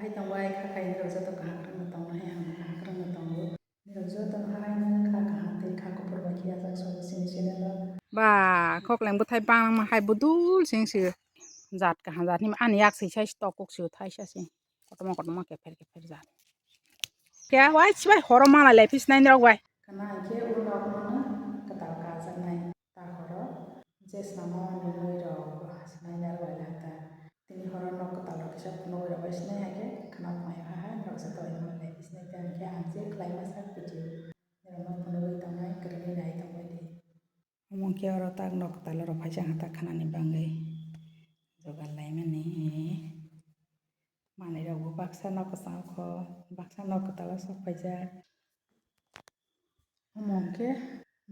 hai tang wai kha kai ni roja to kha krang tang na hai kha krang tang lo ni roja to hai na kha te kha ko por ba kia sa so sin sin la ba khok lang bu thai pang ma hai bu dul sing si zat ka zat ni an yak si sai stock kok si thai sa si kotoma ke fer zat kya wai chbai horoma la le pis nai ro wai kana ke u no na ka ta ka sa nai ta horo jes na mo ni moi ro nai na wai la ta tini horo no ka ta lo kisa no ro wai snai ha ke kana mai ha ha ro sa to ma le pis nai ta ke an je klai ma sa pi ji ro no no wi ta nai kri ni nai ta wai di mong ke ro ta no ka ta lo ro phai cha ta khana ni bangai jogal lai ma ni mane ro baksa no ka sa kho baksa no ka ta lo so phai ja mong ke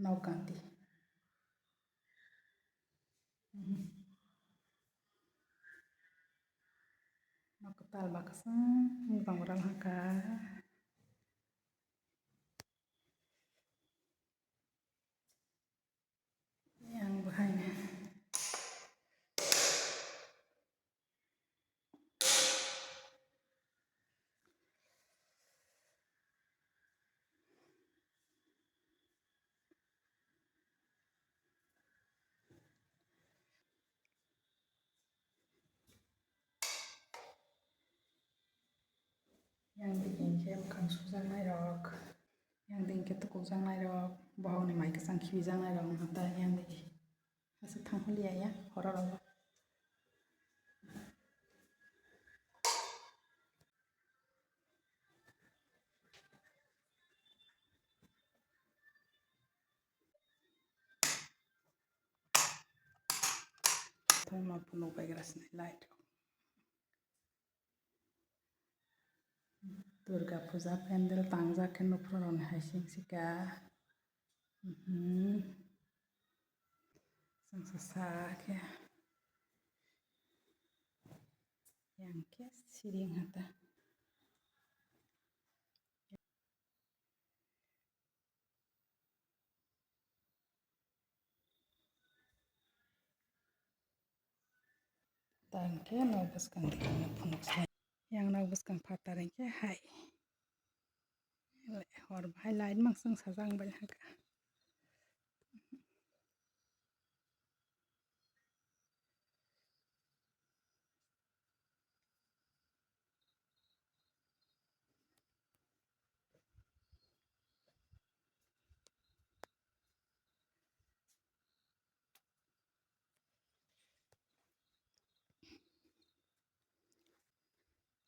no kanti no ka tal baksa ni bang ram ha ka yang bahai yang bikin ke kan susah nai rok yang ding ke tukuk jang nai rok bahau ni mai kesang khiwi jang nai rok hata yang di asa thang holi ya hora rok thong ma puno pai gras nai light Durga Puja pendel tangja ke no phron hai sing sika sang sa ke yang ke siring hata tang ke no buskan no phun sai yang no buskan phata reng ke hai hor bhai light mang sang sajang bai ha ka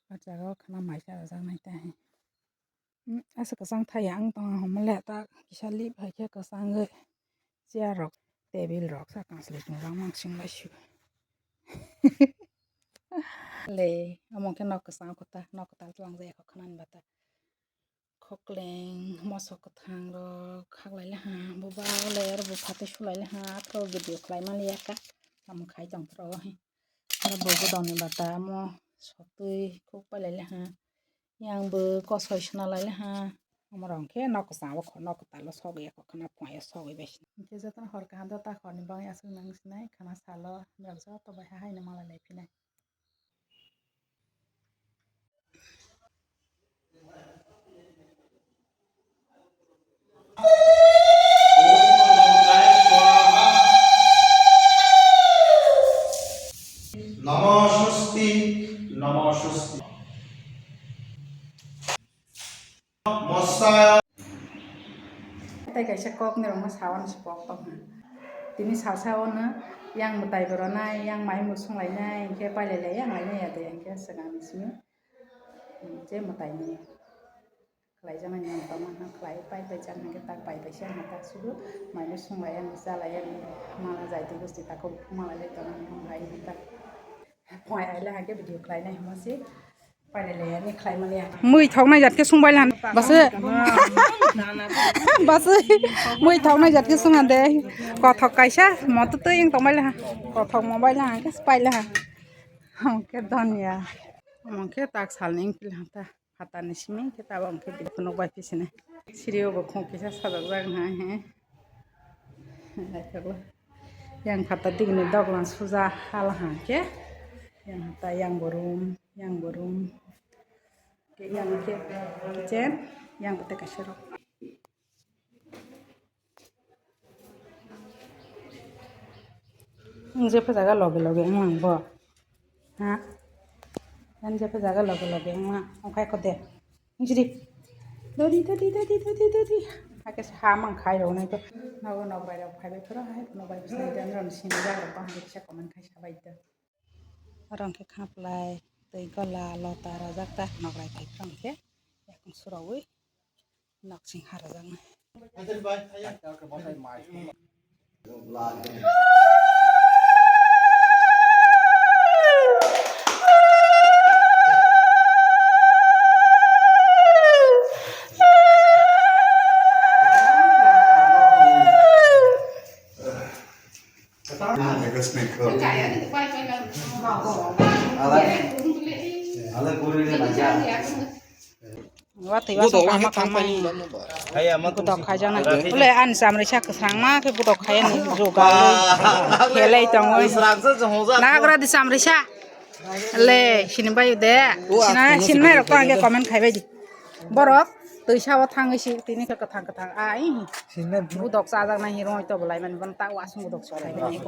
pacha ro khana mai cha jang nai ta hai asa ka sang thai ang tang hom le ta kisali bhai ke ka sang ge chia rok table rok sa kan sle tung rang mang sing la shu le among ke nok ka sang ko ta nok ta tlang je ko khanan bata khokleng mosok ko thang ro khak lai la ha bu ba le ro bu phate shu lai la ha tro video khlai ma le ka am khai chang pro he ra bo ko dong ni bata mo sotui ko pa lai la ha yang bu ko soi shna lai la ha amorong ke nok sa wa kho nok ta lo so ge ko khana poi so ge be ke jatan hor ka handa ta khor ni bang asu nang snai khana salo mer so to ba hai na mala le pinai नमोषुस्ति नमोषुस्ति मस्ताय tai kaisa kok ni rong ma sawan spok to tini sa sao na yang mutai berona yang mai mu sung lai nai ke pai lai lai yang lai nai ade yang ke sagang ni simi je mutai ni klai jana ni ta ma ha klai pai pai chan ke tak pai pai siang ta su mai mu sung lai yang sa lai yang mala jai ti gusti ta ko mala le ta na hom hai ta poi ai la ke video klai nai ma si pai lai lai ni klai ma le mui thong nai jat ke sung bai lan bas bas mui thong nai jat ke sung ande ko thok kaisa mo tu tu yang tong bai la ko thok mo bai la ke pai la ke donya mong ke tak sal ning pil hata hata ni simi ke ta bang ke di kono bai pisine sirio bo khong ke sa sajak jak na he yang hata dig ni dog lan suja hal ha ke yang hata yang borum yang ke jen yang bete kasiro je pa jaga loge loge mang bo ha yan je pa jaga loge loge mang okai ko de jiri dodi ake ha mang khai ro nai to no bai ro khai bai pro ha no bai sai dan ron sin ja ro pa ha se komen khai sabai da orang ke khaplai tei gola lota rajak ta nograi khai prang ke yakung surawi nak sing harajang Wati wasu kama kama budok kaya na ule an samre sak sang ke budok kaya ni juga kelai tangoi nagra di samre sa le sini bayu de sini ro ko ange comment khai bai di borok tui sawa thangi si tini ke kathang ai budok sa jak na hiroi to bolai man ban ta was budok so khai bai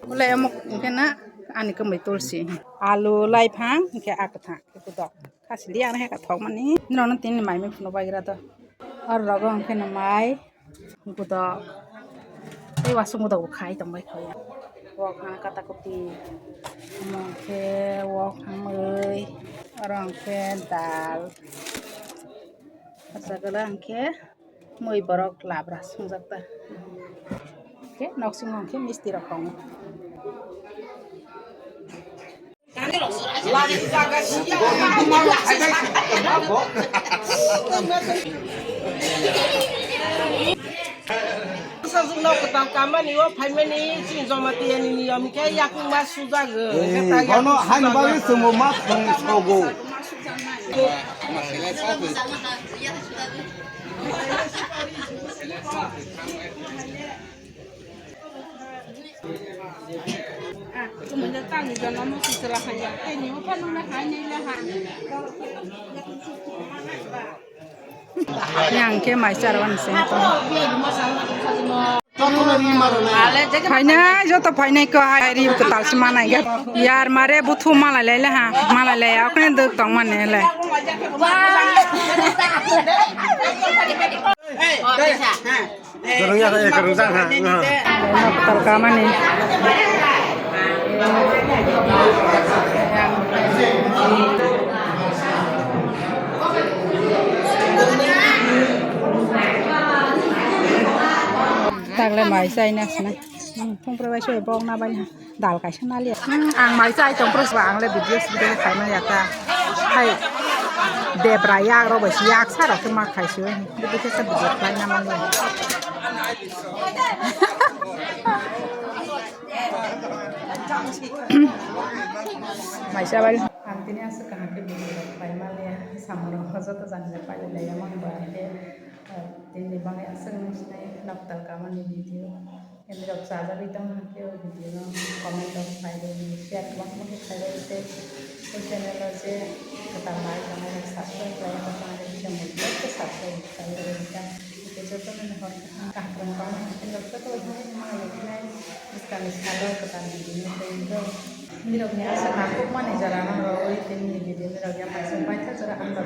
ule amuk ke na ani ke mai tulsi alu lai phang ke akathang ke budok kasih dia nih kat thong mani nono tin mai me phuno bai to ar ragong ke na mai budok ei wasung budok khai tong bai khoya wok hang kata kopi mong ke wok hang ơi orang ke dal sagala ke moi borok labra sung jakta ke nok sing ke misti rakong Sazuk nak ketang kamani wa family cing sama tian ini yang ke yak masuk jaga. Kono han bagi semua mat dong sogo. cuma datang di dalam setelah hanya ini apa namanya hanya ilahan yang ke mai sarwan sento फाइना जो तो फाइना को हारी को ताल से माना गया यार मारे बुथु माला ले ले हां माला ले अपने दो तो माने ले Dorongnya kayak kerusak ha. Tal kamani tag le mai sai na sana thong pra choi bong na ba dal kai sana le ang mai sai tong pros wang le video khai ma ya ka hai de bra ya ro ba si yak sa ra ke ma khai sui de ke sa video khai na ma le mai sa ba antini asa ka ke video khai ma le samro hozo to jan le pa le ya ma ba ke ini bang ya seng sini naftal kamani video yang tidak saja kita mungkin video komen dan share bang mungkin saya itu channel aja ketamai karena subscribe saya akan ada bisa muncul ke subscribe saya berikan itu joto menhor kah perempuan mungkin dokter tuh ini malah sekali kalau ketamai ini sehingga ini dognya sekarang mana jalan orang itu ini video ini dognya pasang baca cara anda